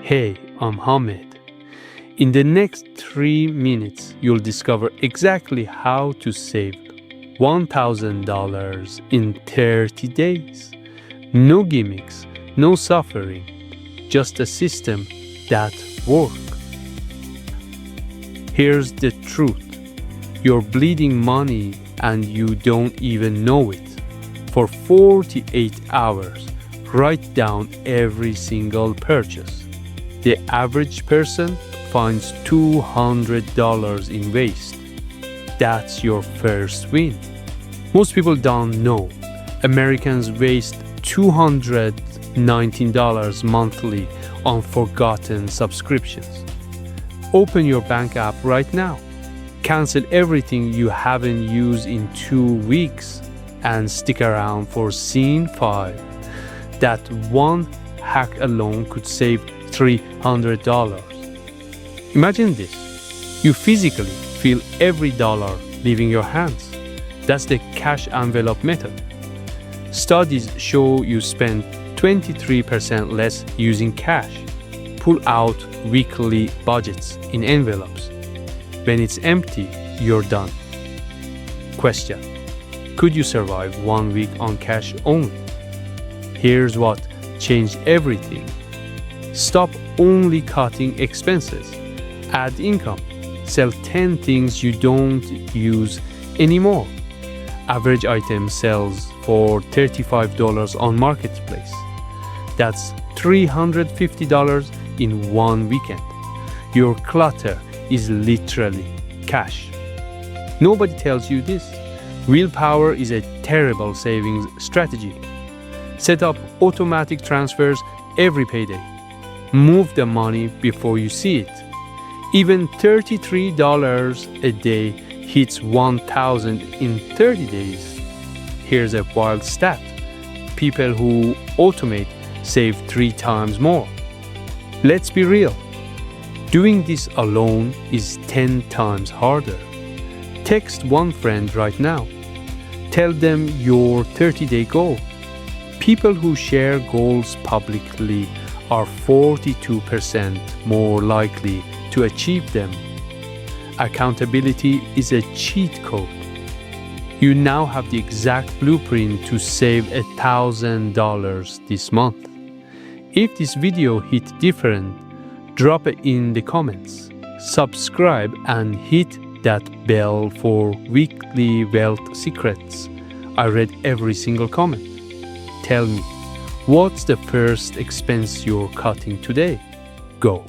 Hey, I'm Hamid. In the next 3 minutes, you'll discover exactly how to save $1,000 in 30 days. No gimmicks, no suffering, just a system that works. Here's the truth. You're bleeding money and you don't even know it. For 48 hours, write down every single purchase. The average person finds $200 in waste. That's your first win. Most people don't know. Americans waste $219 monthly on forgotten subscriptions. Open your bank app right now. Cancel everything you haven't used in 2 weeks and stick around for Scene 5. That one hack alone could save $300. Imagine this. You physically feel every dollar leaving your hands. That's the cash envelope method. Studies show you spend 23% less using cash. Pull out weekly budgets in envelopes. When it's empty, you're done. Question: could you survive 1 week on cash only? Here's what changed everything. Stop only cutting expenses. Add income. Sell 10 things you don't use anymore. Average item sells for $35 on Marketplace. That's $350 in 1 weekend. Your clutter is literally cash. Nobody tells you this. Willpower is a terrible savings strategy. Set up automatic transfers every payday. Move the money before you see it. Even $33 a day hits $1,000 in 30 days. Here's a wild stat. People who automate save 3 times more. Let's be real. Doing this alone is 10 times harder. Text one friend right now. Tell them your 30-day goal. People who share goals publicly are 42% more likely to achieve them. Accountability is a cheat code. You now have the exact blueprint to save $1,000 this month. If this video hit different, drop it in the comments. Subscribe and hit that bell for weekly wealth secrets. I read every single comment. Tell me, what's the first expense you're cutting today? Go.